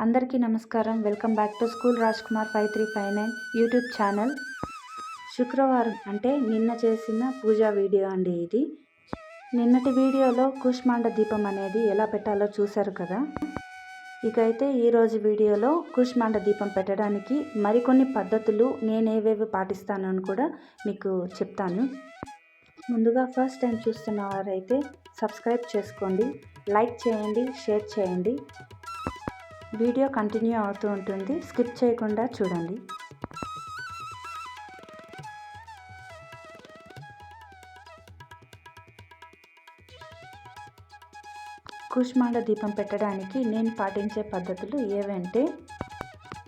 అందరికీ నమస్కారం. Welcome back to school Raj Kumar 5359 YouTube channel. శుక్రవారం అంటే నిన్న చేసిన పూజా వీడియో అండి ఇది. నిన్నటి వీడియోలో కూష్మాండ దీపం అనేది ఎలా పెట్టాలో చూశారు కదా. ఇక అయితే ఈరోజు వీడియోలో కూష్మాండ దీపం పెట్టడానికి మరికొన్ని పద్ధతులు నేనేవేవి పాటిస్తానని కూడా మీకు చెప్తాను. ముందుగా ఫస్ట్ టైం చూస్తున్న వారైతే సబ్స్క్రైబ్ చేసుకోండి, లైక్ చేయండి, షేర్ చేయండి. వీడియో కంటిన్యూ అవుతూ ఉంటుంది, స్కిప్ చేయకుండా చూడండి. కూష్మాండ దీపం పెట్టడానికి నేను పాటించే పద్ధతులు ఏవంటే,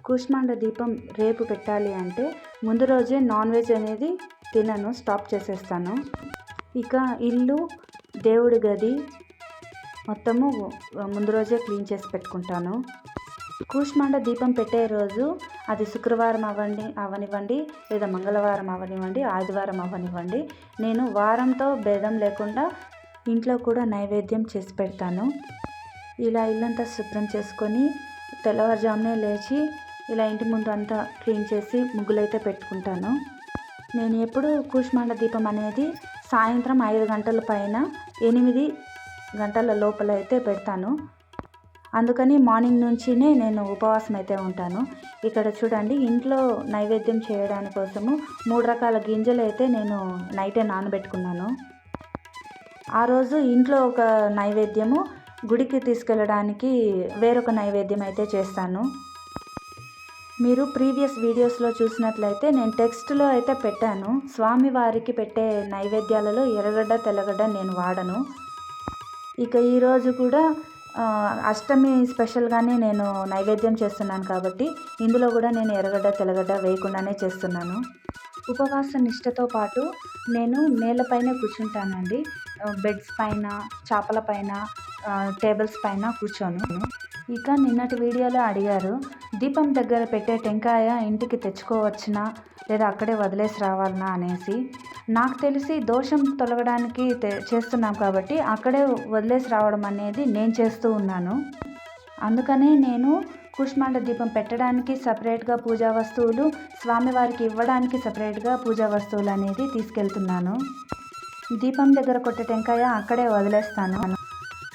కూష్మాండ దీపం రేపు పెట్టాలి అంటే ముందు రోజే నాన్ వెజ్ అనేది తినను, స్టాప్ చేసేస్తాను. ఇక ఇల్లు, దేవుడి గది మొత్తము ముందు రోజే క్లీన్ చేసి పెట్టుకుంటాను. కూష్మాండ దీపం పెట్టే రోజు అది శుక్రవారం అవనివ్వండి, లేదా మంగళవారం అవనివ్వండి, ఆదివారం అవనివ్వండి, నేను వారంతో భేదం లేకుండా ఇంట్లో కూడా నైవేద్యం చేసి పెడతాను. ఇలా ఇల్లంతా శుభ్రం చేసుకొని తెల్లవారుజామునే లేచి ఇలా ఇంటి ముందు అంతా క్లీన్ చేసి ముగ్గులైతే పెట్టుకుంటాను. నేను ఎప్పుడు కూష్మాండ దీపం అనేది సాయంత్రం 5 గంటల పైన 8 గంటల లోపల అయితే పెడతాను. అందుకని మార్నింగ్ నుంచినే నేను ఉపవాసం అయితే ఉంటాను. ఇక్కడ చూడండి, ఇంట్లో నైవేద్యం చేయడాని కోసము 3 రకాల గింజలు అయితే నేను నైటే నానబెట్టుకున్నాను. ఆ రోజు ఇంట్లో ఒక నైవేద్యము, గుడికి తీసుకెళ్ళడానికి వేరొక నైవేద్యం అయితే చేస్తాను. మీరు ప్రీవియస్ వీడియోస్లో చూసినట్లయితే నేను టెక్స్ట్లో అయితే పెట్టాను. స్వామివారికి పెట్టే నైవేద్యాలలో ఎర్రగడ్డ, తెల్లగడ్డ నేను వాడను. ఇక ఈరోజు కూడా అష్టమి స్పెషల్గానే నేను నైవేద్యం చేస్తున్నాను కాబట్టి ఇందులో కూడా నేను ఎర్రగడ్డ, తెల్లగడ్డ వేయకుండానే చేస్తున్నాను. ఉపవాస నిష్టతో పాటు నేను నేలపైన కూర్చుంటానండి. బెడ్స్ పైన, చాపల పైన, టేబుల్స్ పైన కూర్చోను. ఇక నిన్నటి వీడియోలో అడిగారు, దీపం దగ్గర పెట్టే టెంకాయ ఇంటికి తెచ్చుకోవచ్చునా లేదా అక్కడే వదిలేసి రావాలనా అనేసి. నాకు తెలిసి దోషం తొలగడానికి చేస్తున్నాం కాబట్టి అక్కడే వదిలేసి రావడం అనేది నేను చేస్తూ ఉన్నాను. అందుకనే నేను కూష్మాండ దీపం పెట్టడానికి సపరేట్గా పూజా వస్తువులు, స్వామివారికి ఇవ్వడానికి సపరేట్గా పూజా వస్తువులు అనేది తీసుకెళ్తున్నాను. దీపం దగ్గర కొట్టే టెంకాయ అక్కడే వదిలేస్తాను.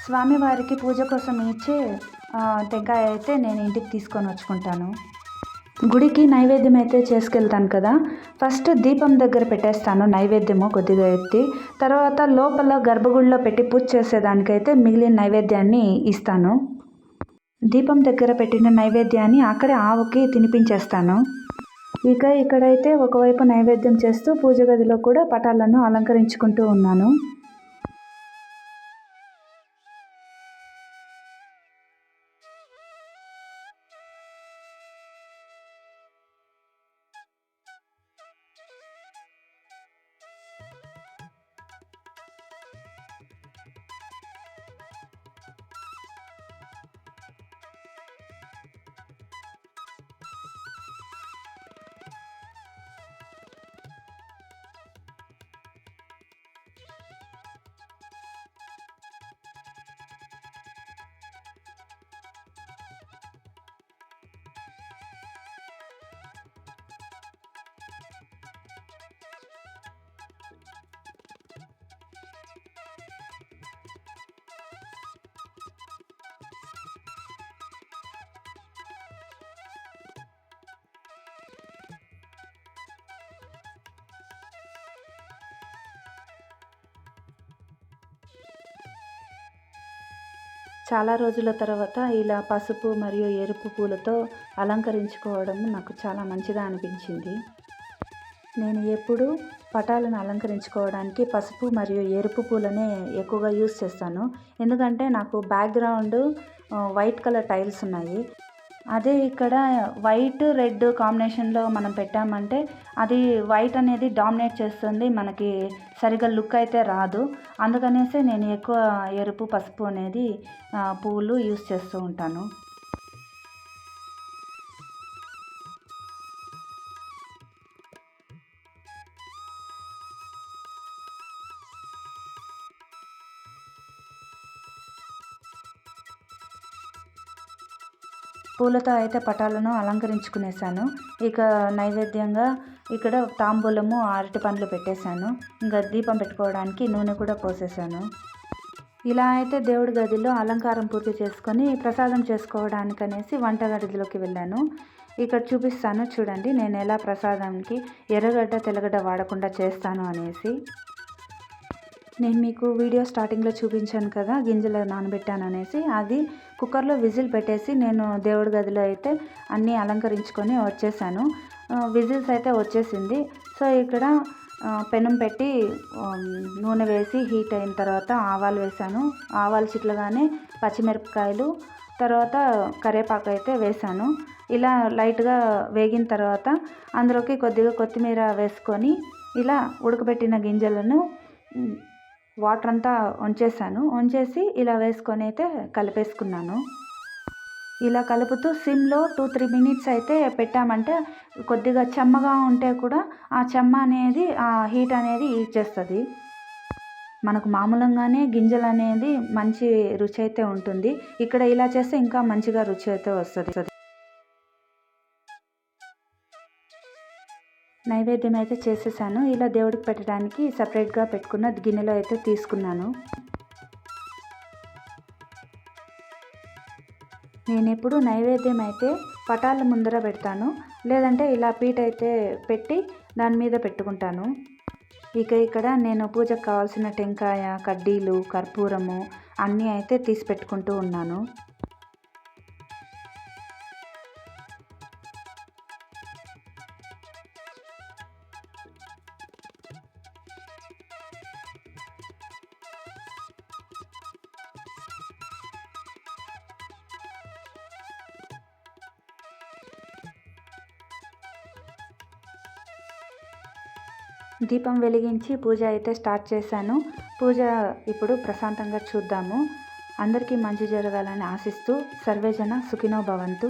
స్వామివారికి పూజ కోసం ఇచ్చే టెంకాయ అయితే నేను ఇంటికి తీసుకొని వచ్చుకుంటాను. గుడికి నైవేద్యం అయితే చేసుకెళ్తాను కదా, ఫస్ట్ దీపం దగ్గర పెట్టేస్తాను నైవేద్యము కొద్దిగా ఎత్తి. తర్వాత లోపల గర్భగుడిలో పెట్టి పూజ చేసేదానికైతే మిగిలిన నైవేద్యాన్ని ఇస్తాను. దీపం దగ్గర పెట్టిన నైవేద్యాన్ని అక్కడే ఆవుకి తినిపించేస్తాను. ఇక ఇక్కడైతే ఒకవైపు నైవేద్యం చేస్తూ పూజ గదిలో కూడా పటాలను అలంకరించుకుంటూ ఉన్నాను. చాలా రోజుల తర్వాత ఇలా పసుపు మరియు ఎరుపు పూలతో అలంకరించుకోవడం నాకు చాలా మంచిగా అనిపించింది. నేను ఎప్పుడు పటాలను అలంకరించుకోవడానికి పసుపు మరియు ఎరుపు పూలనే ఎక్కువగా యూస్ చేస్తాను. ఎందుకంటే నాకు బ్యాక్గ్రౌండ్ వైట్ కలర్ టైల్స్ ఉన్నాయి. అదే ఇక్కడ వైట్, రెడ్ కాంబినేషన్లో మనం పెట్టామంటే అది వైట్ అనేది డామినేట్ చేస్తుంది, మనకి సరిగా లుక్ అయితే రాదు. అందుకనేసి నేను ఎక్కువ ఎరుపు, పసుపు అనేది పువ్వులు యూస్ చేస్తూ ఉంటాను. పూలతో అయితే పటాలను అలంకరించుకునేసాను. ఇక నైవేద్యంగా ఇక్కడ తాంబూలము, అరటి పండ్లు పెట్టేశాను. ఇంకా దీపం పెట్టుకోవడానికి నూనె కూడా పోసేసాను. ఇలా అయితే దేవుడి గదిలో అలంకారం పూర్తి చేసుకొని ప్రసాదం చేసుకోవడానికనేసి వంటగదిలోకి వెళ్ళాను. ఇక్కడ చూపిస్తాను చూడండి, నేను ఎలా ప్రసాదానికి ఎర్రగడ్డ, తెల్లగడ్డ వాడకుండా చేస్తాను అనేసి. నేను మీకు వీడియో స్టార్టింగ్లో చూపించాను కదా, గింజలు నానబెట్టాను అనేసి. అది కుక్కర్లో విజిల్ పెట్టేసి నేను దేవుడి గదిలో అయితే అన్నీ అలంకరించుకొని వచ్చేసాను. విజిల్స్ అయితే వచ్చేసింది. సో ఇక్కడ పెనం పెట్టి నూనె వేసి హీట్ అయిన తర్వాత ఆవాలు వేసాను. ఆవాలు చిట్లగానే పచ్చిమిరపకాయలు, తర్వాత కరివేపాకు అయితే వేసాను. ఇలా లైట్గా వేగిన తర్వాత అందులోకి కొద్దిగా కొత్తిమీర వేసుకొని ఇలా ఉడకబెట్టిన గింజలను వాటర్ అంతా వంచేసి ఇలా వేసుకొని అయితే కలిపేసుకున్నాను. ఇలా కలుపుతూ సిమ్లో 2-3 మినిట్స్ అయితే పెట్టామంటే కొద్దిగా చెమ్మగా ఉంటే కూడా ఆ చెమ్మ అనేది, ఆ హీట్ అనేది ఇచ్చేస్తుంది. మనకు మామూలుగానే గింజలు అనేది మంచి రుచి అయితే ఉంటుంది. ఇక్కడ ఇలా చేస్తే ఇంకా మంచిగా రుచి అయితే వస్తుంది. నైవేద్యం అయితే చేసేసాను. ఇలా దేవుడికి పెట్టడానికి సపరేట్గా పెట్టుకున్న గిన్నెలో అయితే తీసుకున్నాను. నేను ఎప్పుడు నైవేద్యం అయితే పటాల ముందర పెడతాను, లేదంటే ఇలా పీట అయితే పెట్టి దాని మీద పెట్టుకుంటాను. ఇక్కడ నేను పూజకు కావాల్సిన టెంకాయ, కడ్డీలు, కర్పూరము అన్నీ అయితే తీసి పెట్టుకుంటూ ఉన్నాను. దీపం వెలిగించి పూజ అయితే స్టార్ట్ చేశాను. పూజ ఇప్పుడు ప్రశాంతంగా చూద్దాము. అందరికీ మంచి జరగాలని ఆశిస్తూ సర్వేజన సుఖినో భవంతు.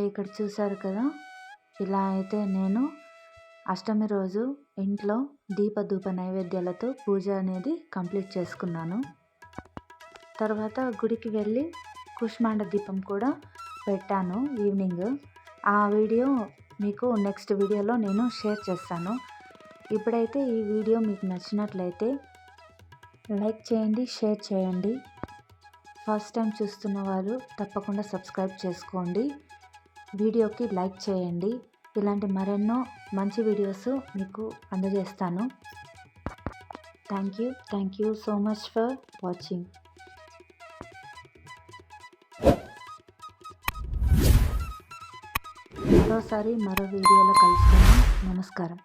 ఇక్కడ చూశారు కదా, ఇలా అయితే నేను అష్టమి రోజు ఇంట్లో దీపధూప నైవేద్యాలతో పూజ అనేది కంప్లీట్ చేసుకున్నాను. తర్వాత గుడికి వెళ్ళి కుష్మాండ దీపం కూడా పెట్టాను ఈవినింగ్. ఆ వీడియో మీకు నెక్స్ట్ వీడియోలో నేను షేర్ చేస్తాను. ఇప్పుడైతే ఈ వీడియో మీకు నచ్చినట్లయితే లైక్ చేయండి, షేర్ చేయండి. ఫస్ట్ టైం చూస్తున్న వారు తప్పకుండా సబ్స్క్రైబ్ చేసుకోండి. వీడియోకి లైక్ చేయండి. ఇలాంటి మరెన్నో మంచి వీడియోస్ మీకు అందజేస్తాను. Thank you so much for watching. మరోసారి మరో వీడియోలో కలుసుకుందాం. నమస్కారం.